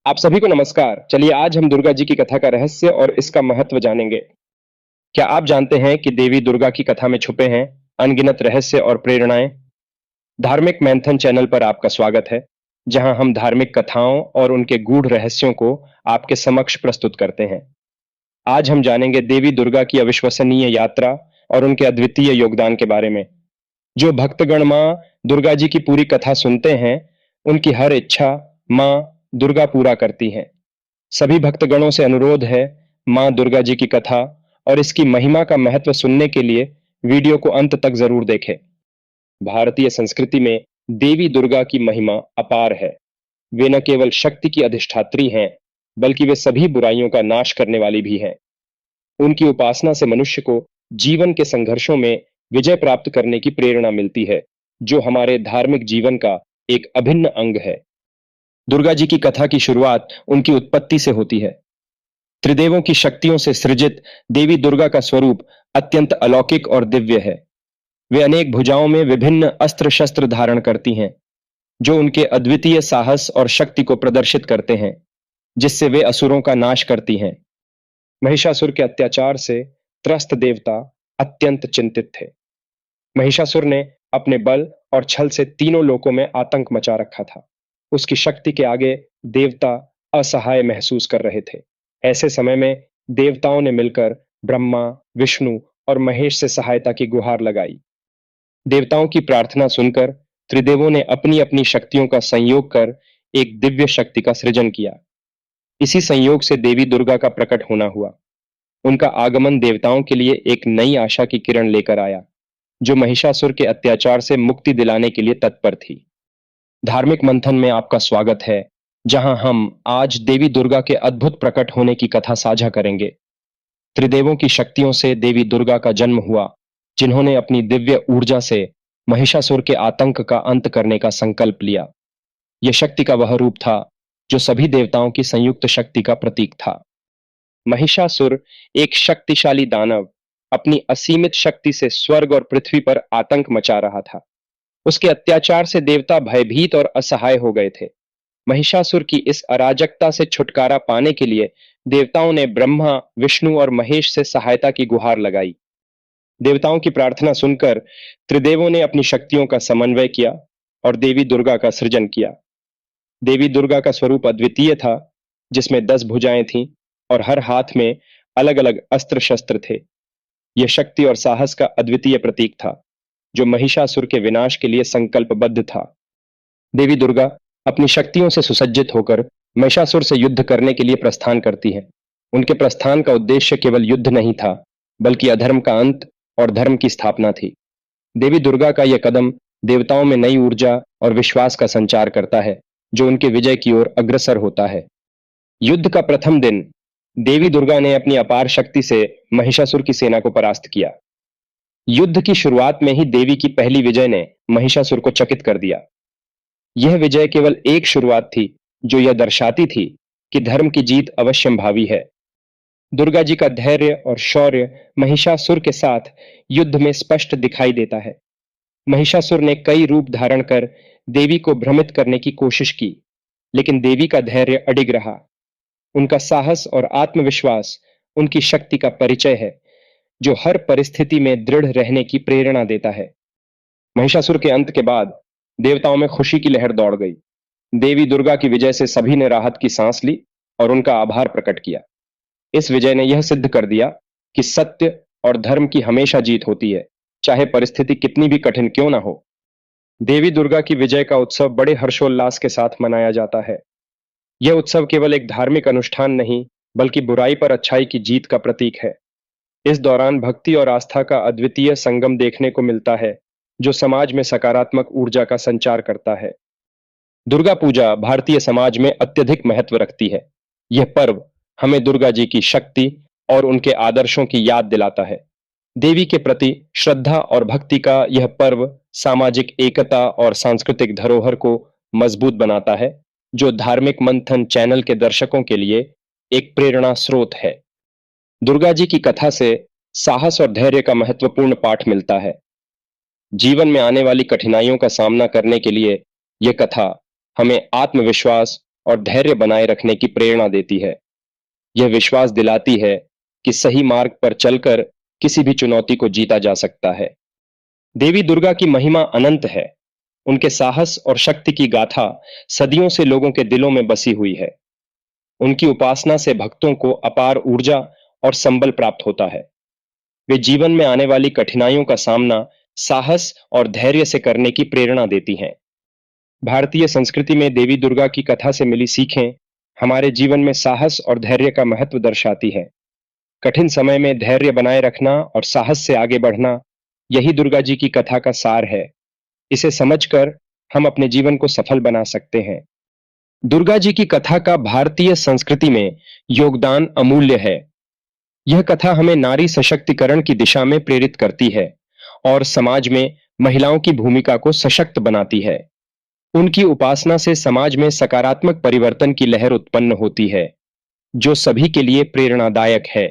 आप सभी को नमस्कार। चलिए आज हम दुर्गा जी की कथा का रहस्य और इसका महत्व जानेंगे। क्या आप जानते हैं कि देवी दुर्गा की कथा में छुपे हैं अनगिनत रहस्य और प्रेरणाएं? धार्मिक मैंथन चैनल पर आपका स्वागत है, जहां हम धार्मिक कथाओं और उनके गूढ़ रहस्यों को आपके समक्ष प्रस्तुत करते हैं। आज हम जानेंगे देवी दुर्गा की अविश्वसनीय यात्रा और उनके अद्वितीय योगदान के बारे में। जो भक्तगण मां दुर्गा जी की पूरी कथा सुनते हैं, उनकी हर इच्छा मां दुर्गा पूरा करती हैं। सभी भक्तगणों से अनुरोध है, मां दुर्गा जी की कथा और इसकी महिमा का महत्व सुनने के लिए वीडियो को अंत तक जरूर देखें। भारतीय संस्कृति में देवी दुर्गा की महिमा अपार है। वे न केवल शक्ति की अधिष्ठात्री हैं, बल्कि वे सभी बुराइयों का नाश करने वाली भी हैं। उनकी उपासना से मनुष्य को जीवन के संघर्षों में विजय प्राप्त करने की प्रेरणा मिलती है, जो हमारे धार्मिक जीवन का एक अभिन्न अंग है। दुर्गा जी की कथा की शुरुआत उनकी उत्पत्ति से होती है। त्रिदेवों की शक्तियों से सृजित देवी दुर्गा का स्वरूप अत्यंत अलौकिक और दिव्य है। वे अनेक भुजाओं में विभिन्न अस्त्र शस्त्र धारण करती हैं, जो उनके अद्वितीय साहस और शक्ति को प्रदर्शित करते हैं, जिससे वे असुरों का नाश करती हैं। महिषासुर के अत्याचार से त्रस्त देवता अत्यंत चिंतित थे। महिषासुर ने अपने बल और छल से तीनों लोकों में आतंक मचा रखा था। उसकी शक्ति के आगे देवता असहाय महसूस कर रहे थे। ऐसे समय में देवताओं ने मिलकर ब्रह्मा, विष्णु और महेश से सहायता की गुहार लगाई। देवताओं की प्रार्थना सुनकर त्रिदेवों ने अपनी अपनी शक्तियों का संयोग कर एक दिव्य शक्ति का सृजन किया। इसी संयोग से देवी दुर्गा का प्रकट होना हुआ। उनका आगमन देवताओं के लिए एक नई आशा की किरण लेकर आया, जो महिषासुर के अत्याचार से मुक्ति दिलाने के लिए तत्पर थी। धार्मिक मंथन में आपका स्वागत है, जहां हम आज देवी दुर्गा के अद्भुत प्रकट होने की कथा साझा करेंगे। त्रिदेवों की शक्तियों से देवी दुर्गा का जन्म हुआ, जिन्होंने अपनी दिव्य ऊर्जा से महिषासुर के आतंक का अंत करने का संकल्प लिया। यह शक्ति का वह रूप था जो सभी देवताओं की संयुक्त शक्ति का प्रतीक था। महिषासुर एक शक्तिशाली दानव अपनी असीमित शक्ति से स्वर्ग और पृथ्वी पर आतंक मचा रहा था। उसके अत्याचार से देवता भयभीत और असहाय हो गए थे। महिषासुर की इस अराजकता से छुटकारा पाने के लिए देवताओं ने ब्रह्मा, विष्णु और महेश से सहायता की गुहार लगाई। देवताओं की प्रार्थना सुनकर त्रिदेवों ने अपनी शक्तियों का समन्वय किया और देवी दुर्गा का सृजन किया। देवी दुर्गा का स्वरूप अद्वितीय था, जिसमें 10 भुजाएं थीं और हर हाथ में अलग अलग अस्त्र शस्त्र थे। यह शक्ति और साहस का अद्वितीय प्रतीक था, जो महिषासुर के विनाश के लिए संकल्पबद्ध था। देवी दुर्गा अपनी शक्तियों से सुसज्जित होकर महिषासुर से युद्ध करने के लिए प्रस्थान करती है। उनके प्रस्थान का उद्देश्य केवल युद्ध नहीं था, बल्कि अधर्म का अंत और धर्म की स्थापना थी। देवी दुर्गा का यह कदम देवताओं में नई ऊर्जा और विश्वास का संचार करता है, जो उनके विजय की ओर अग्रसर होता है। युद्ध का प्रथम दिन देवी दुर्गा ने अपनी अपार शक्ति से महिषासुर की सेना को परास्त किया। युद्ध की शुरुआत में ही देवी की पहली विजय ने महिषासुर को चकित कर दिया। यह विजय केवल एक शुरुआत थी, जो यह दर्शाती थी कि धर्म की जीत अवश्यंभावी है। दुर्गा जी का धैर्य और शौर्य महिषासुर के साथ युद्ध में स्पष्ट दिखाई देता है। महिषासुर ने कई रूप धारण कर देवी को भ्रमित करने की कोशिश की, लेकिन देवी का धैर्य अडिग रहा। उनका साहस और आत्मविश्वास उनकी शक्ति का परिचय है, जो हर परिस्थिति में दृढ़ रहने की प्रेरणा देता है। महिषासुर के अंत के बाद देवताओं में खुशी की लहर दौड़ गई। देवी दुर्गा की विजय से सभी ने राहत की सांस ली और उनका आभार प्रकट किया। इस विजय ने यह सिद्ध कर दिया कि सत्य और धर्म की हमेशा जीत होती है, चाहे परिस्थिति कितनी भी कठिन क्यों ना हो। देवी दुर्गा की विजय का उत्सव बड़े हर्षोल्लास के साथ मनाया जाता है। यह उत्सव केवल एक धार्मिक अनुष्ठान नहीं, बल्कि बुराई पर अच्छाई की जीत का प्रतीक है। इस दौरान भक्ति और आस्था का अद्वितीय संगम देखने को मिलता है, जो समाज में सकारात्मक ऊर्जा का संचार करता है। दुर्गा पूजा भारतीय समाज में अत्यधिक महत्व रखती है। यह पर्व हमें दुर्गा जी की शक्ति और उनके आदर्शों की याद दिलाता है। देवी के प्रति श्रद्धा और भक्ति का यह पर्व सामाजिक एकता और सांस्कृतिक धरोहर को मजबूत बनाता है, जो धार्मिक मंथन चैनल के दर्शकों के लिए एक प्रेरणा स्रोत है। दुर्गा जी की कथा से साहस और धैर्य का महत्वपूर्ण पाठ मिलता है। जीवन में आने वाली कठिनाइयों का सामना करने के लिए यह कथा हमें आत्मविश्वास और धैर्य बनाए रखने की प्रेरणा देती है। यह विश्वास दिलाती है कि सही मार्ग पर चलकर किसी भी चुनौती को जीता जा सकता है। देवी दुर्गा की महिमा अनंत है। उनके साहस और शक्ति की गाथा सदियों से लोगों के दिलों में बसी हुई है। उनकी उपासना से भक्तों को अपार ऊर्जा और संबल प्राप्त होता है। वे जीवन में आने वाली कठिनाइयों का सामना साहस और धैर्य से करने की प्रेरणा देती हैं। भारतीय संस्कृति में देवी दुर्गा की कथा से मिली सीखें हमारे जीवन में साहस और धैर्य का महत्व दर्शाती है। कठिन समय में धैर्य बनाए रखना और साहस से आगे बढ़ना, यही दुर्गा जी की कथा का सार है। इसे समझकर हम अपने जीवन को सफल बना सकते हैं। दुर्गा जी की कथा का भारतीय संस्कृति में योगदान अमूल्य है। यह कथा हमें नारी सशक्तिकरण की दिशा में प्रेरित करती है और समाज में महिलाओं की भूमिका को सशक्त बनाती है। उनकी उपासना से समाज में सकारात्मक परिवर्तन की लहर उत्पन्न होती है, जो सभी के लिए प्रेरणादायक है।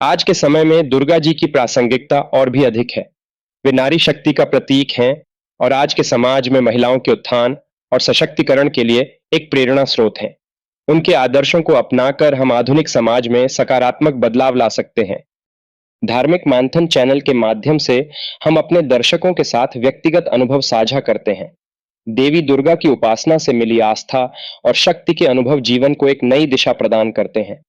आज के समय में दुर्गा जी की प्रासंगिकता और भी अधिक है। वे नारी शक्ति का प्रतीक हैं और आज के समाज में महिलाओं के उत्थान और सशक्तिकरण के लिए एक प्रेरणा स्रोत हैं। उनके आदर्शों को अपनाकर हम आधुनिक समाज में सकारात्मक बदलाव ला सकते हैं। धार्मिक मंथन चैनल के माध्यम से हम अपने दर्शकों के साथ व्यक्तिगत अनुभव साझा करते हैं। देवी दुर्गा की उपासना से मिली आस्था और शक्ति के अनुभव जीवन को एक नई दिशा प्रदान करते हैं।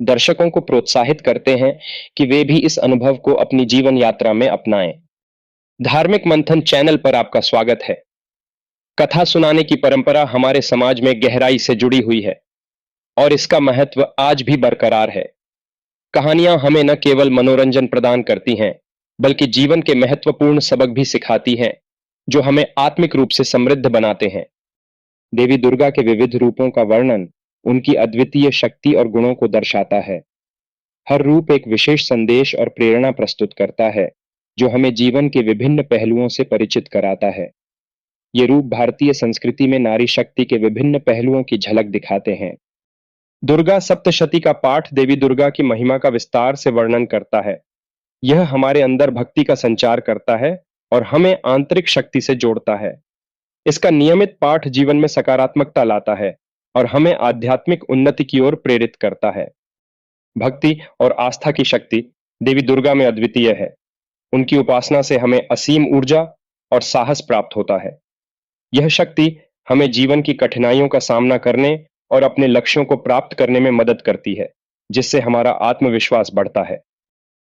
दर्शकों को प्रोत्साहित करते हैं कि वे भी इस अनुभव को अपनी जीवन यात्रा में अपनाएं। धार्मिक मंथन चैनल पर आपका स्वागत है। कथा सुनाने की परंपरा हमारे समाज में गहराई से जुड़ी हुई है और इसका महत्व आज भी बरकरार है। कहानियां हमें न केवल मनोरंजन प्रदान करती हैं, बल्कि जीवन के महत्वपूर्ण सबक भी सिखाती हैं, जो हमें आत्मिक रूप से समृद्ध बनाते हैं। देवी दुर्गा के विविध रूपों का वर्णन उनकी अद्वितीय शक्ति और गुणों को दर्शाता है। हर रूप एक विशेष संदेश और प्रेरणा प्रस्तुत करता है, जो हमें जीवन के विभिन्न पहलुओं से परिचित कराता है। ये रूप भारतीय संस्कृति में नारी शक्ति के विभिन्न पहलुओं की झलक दिखाते हैं। दुर्गा सप्तशती का पाठ देवी दुर्गा की महिमा का विस्तार से वर्णन करता है। यह हमारे अंदर भक्ति का संचार करता है और हमें आंतरिक शक्ति से जोड़ता है। इसका नियमित पाठ जीवन में सकारात्मकता लाता है और हमें आध्यात्मिक उन्नति की ओर प्रेरित करता है। भक्ति और आस्था की शक्ति देवी दुर्गा में अद्वितीय है। उनकी उपासना से हमें असीम ऊर्जा और साहस प्राप्त होता है। यह शक्ति हमें जीवन की कठिनाइयों का सामना करने और अपने लक्ष्यों को प्राप्त करने में मदद करती है, जिससे हमारा आत्मविश्वास बढ़ता है।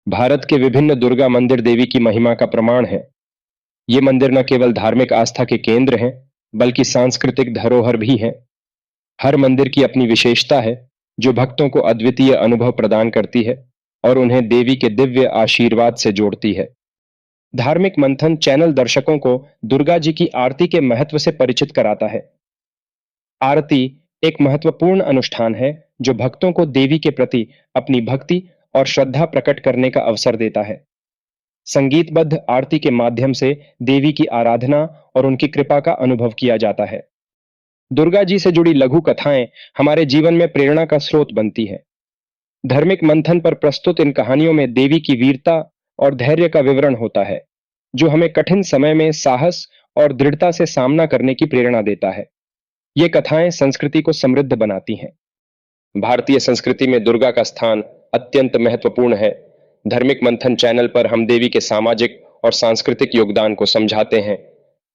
भारत के विभिन्न दुर्गा मंदिर देवी की महिमा का प्रमाण है। ये मंदिर न केवल धार्मिक आस्था के केंद्र हैं, बल्कि सांस्कृतिक धरोहर भी हैं। हर मंदिर की अपनी विशेषता है, जो भक्तों को अद्वितीय अनुभव प्रदान करती है और उन्हें देवी के दिव्य आशीर्वाद से जोड़ती है। धार्मिक मंथन चैनल दर्शकों को दुर्गा जी की आरती के महत्व से परिचित कराता है। आरती एक महत्वपूर्ण अनुष्ठान है, जो भक्तों को देवी के प्रति अपनी भक्ति और श्रद्धा प्रकट करने का अवसर देता है। संगीतबद्ध आरती के माध्यम से देवी की आराधना और उनकी कृपा का अनुभव किया जाता है। दुर्गा जी से जुड़ी लघु कथाएं हमारे जीवन में प्रेरणा का स्रोत बनती है। धार्मिक मंथन पर प्रस्तुत इन कहानियों में देवी की वीरता और धैर्य का विवरण होता है, जो हमें कठिन समय में साहस और दृढ़ता से सामना करने की प्रेरणा देता है। ये कथाएं संस्कृति को समृद्ध बनाती हैं। भारतीय संस्कृति में दुर्गा का स्थान अत्यंत महत्वपूर्ण है। धार्मिक मंथन चैनल पर हम देवी के सामाजिक और सांस्कृतिक योगदान को समझाते हैं।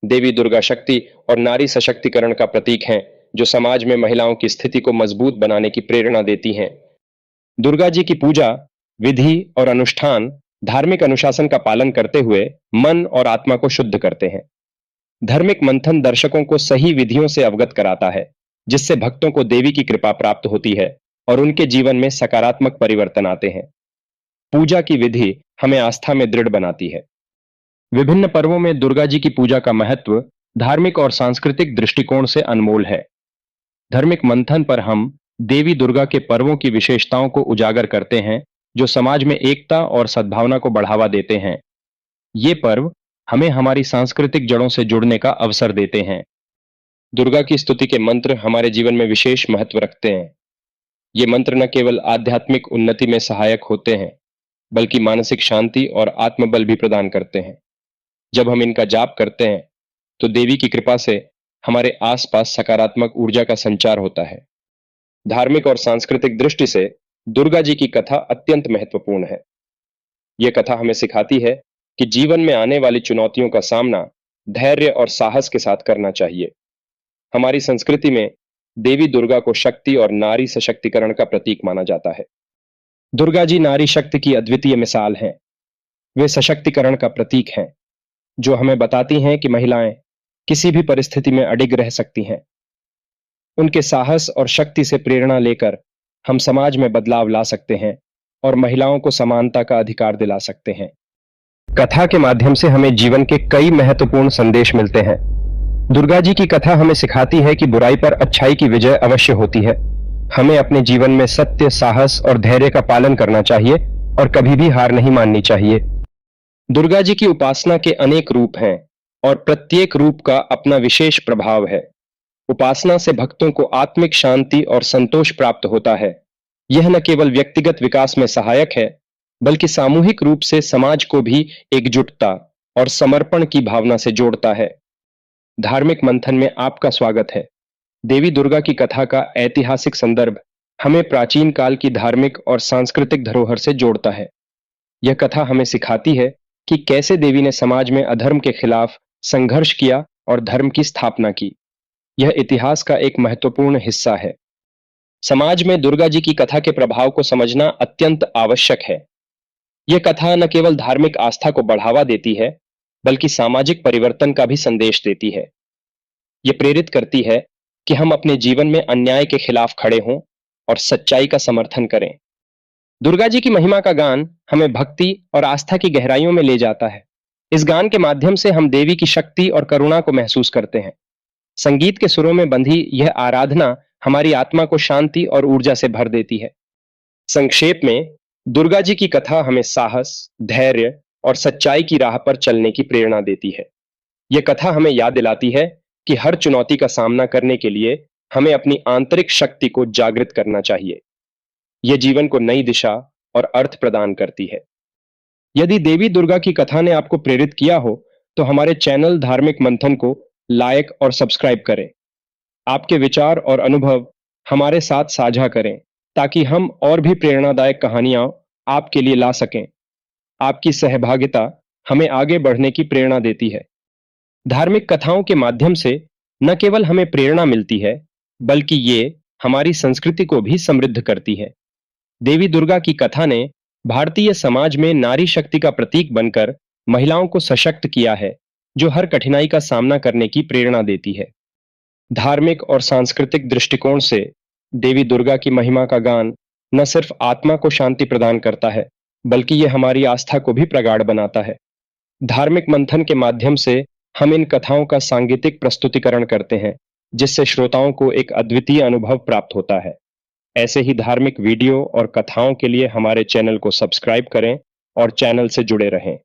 देवी दुर्गा शक्ति और नारी सशक्तिकरण का प्रतीक हैं, जो समाज में महिलाओं की स्थिति को मजबूत बनाने की प्रेरणा देती हैं। दुर्गा जी की पूजा, विधि और अनुष्ठान धार्मिक अनुशासन का पालन करते हुए मन और आत्मा को शुद्ध करते हैं। धार्मिक मंथन दर्शकों को सही विधियों से अवगत कराता है, जिससे भक्तों को देवी की कृपा प्राप्त होती है और उनके जीवन में सकारात्मक परिवर्तन आते हैं। पूजा की विधि हमें आस्था में दृढ़ बनाती है। विभिन्न पर्वों में दुर्गा जी की पूजा का महत्व धार्मिक और सांस्कृतिक दृष्टिकोण से अनमोल है। धार्मिक मंथन पर हम देवी दुर्गा के पर्वों की विशेषताओं को उजागर करते हैं, जो समाज में एकता और सद्भावना को बढ़ावा देते हैं। ये पर्व हमें हमारी सांस्कृतिक जड़ों से जुड़ने का अवसर देते हैं। दुर्गा की स्तुति के मंत्र हमारे जीवन में विशेष महत्व रखते हैं। ये मंत्र न केवल आध्यात्मिक उन्नति में सहायक होते हैं, बल्कि मानसिक शांति और आत्मबल भी प्रदान करते हैं। जब हम इनका जाप करते हैं, तो देवी की कृपा से हमारे आसपास सकारात्मक ऊर्जा का संचार होता है। धार्मिक और सांस्कृतिक दृष्टि से दुर्गा जी की कथा अत्यंत महत्वपूर्ण है। यह कथा हमें सिखाती है कि जीवन में आने वाली चुनौतियों का सामना धैर्य और साहस के साथ करना चाहिए। हमारी संस्कृति में देवी दुर्गा को शक्ति और नारी सशक्तिकरण का प्रतीक माना जाता है। दुर्गा जी नारी शक्ति की अद्वितीय मिसाल हैं। वे सशक्तिकरण का प्रतीक हैं, जो हमें बताती हैं कि महिलाएं किसी भी परिस्थिति में अडिग रह सकती हैं। उनके साहस और शक्ति से प्रेरणा लेकर हम समाज में बदलाव ला सकते हैं और महिलाओं को समानता का अधिकार दिला सकते हैं। कथा के माध्यम से हमें जीवन के कई महत्वपूर्ण संदेश मिलते हैं। दुर्गा जी की कथा हमें सिखाती है कि बुराई पर अच्छाई की विजय अवश्य होती है। हमें अपने जीवन में सत्य, साहस और धैर्य का पालन करना चाहिए और कभी भी हार नहीं माननी चाहिए। दुर्गा जी की उपासना के अनेक रूप हैं और प्रत्येक रूप का अपना विशेष प्रभाव है। उपासना से भक्तों को आत्मिक शांति और संतोष प्राप्त होता है। यह न केवल व्यक्तिगत विकास में सहायक है, बल्कि सामूहिक रूप से समाज को भी एकजुटता और समर्पण की भावना से जोड़ता है। धार्मिक मंथन में आपका स्वागत है। देवी दुर्गा की कथा का ऐतिहासिक संदर्भ हमें प्राचीन काल की धार्मिक और सांस्कृतिक धरोहर से जोड़ता है। यह कथा हमें सिखाती है कि कैसे देवी ने समाज में अधर्म के खिलाफ संघर्ष किया और धर्म की स्थापना की। यह इतिहास का एक महत्वपूर्ण हिस्सा है। समाज में दुर्गा जी की कथा के प्रभाव को समझना अत्यंत आवश्यक है। यह कथा न केवल धार्मिक आस्था को बढ़ावा देती है, बल्कि सामाजिक परिवर्तन का भी संदेश देती है। यह प्रेरित करती है कि हम अपने जीवन में अन्याय के खिलाफ खड़े हों और सच्चाई का समर्थन करें। दुर्गा जी की महिमा का गान हमें भक्ति और आस्था की गहराइयों में ले जाता है। इस गान के माध्यम से हम देवी की शक्ति और करुणा को महसूस करते हैं। संगीत के सुरों में बंधी यह आराधना हमारी आत्मा को शांति और ऊर्जा से भर देती है। संक्षेप में, दुर्गा जी की कथा हमें साहस, धैर्य और सच्चाई की राह पर चलने की प्रेरणा देती है। यह कथा हमें याद दिलाती है कि हर चुनौती का सामना करने के लिए हमें अपनी आंतरिक शक्ति को जागृत करना चाहिए। यह जीवन को नई दिशा और अर्थ प्रदान करती है। यदि देवी दुर्गा की कथा ने आपको प्रेरित किया हो, तो हमारे चैनल धार्मिक मंथन को लाइक और सब्सक्राइब करें। आपके विचार और अनुभव हमारे साथ साझा करें, ताकि हम और भी प्रेरणादायक कहानियां आपके लिए ला सकें। आपकी सहभागिता हमें आगे बढ़ने की प्रेरणा देती है। धार्मिक कथाओं के माध्यम से न केवल हमें प्रेरणा मिलती है, बल्कि ये हमारी संस्कृति को भी समृद्ध करती है। देवी दुर्गा की कथा ने भारतीय समाज में नारी शक्ति का प्रतीक बनकर महिलाओं को सशक्त किया है, जो हर कठिनाई का सामना करने की प्रेरणा देती है। धार्मिक और सांस्कृतिक दृष्टिकोण से देवी दुर्गा की महिमा का गान न सिर्फ आत्मा को शांति प्रदान करता है, बल्कि यह हमारी आस्था को भी प्रगाढ़ बनाता है। धार्मिक मंथन के माध्यम से हम इन कथाओं का सांगीतिक प्रस्तुतिकरण करते हैं, जिससे श्रोताओं को एक अद्वितीय अनुभव प्राप्त होता है। ऐसे ही धार्मिक वीडियो और कथाओं के लिए हमारे चैनल को सब्सक्राइब करें और चैनल से जुड़े रहें।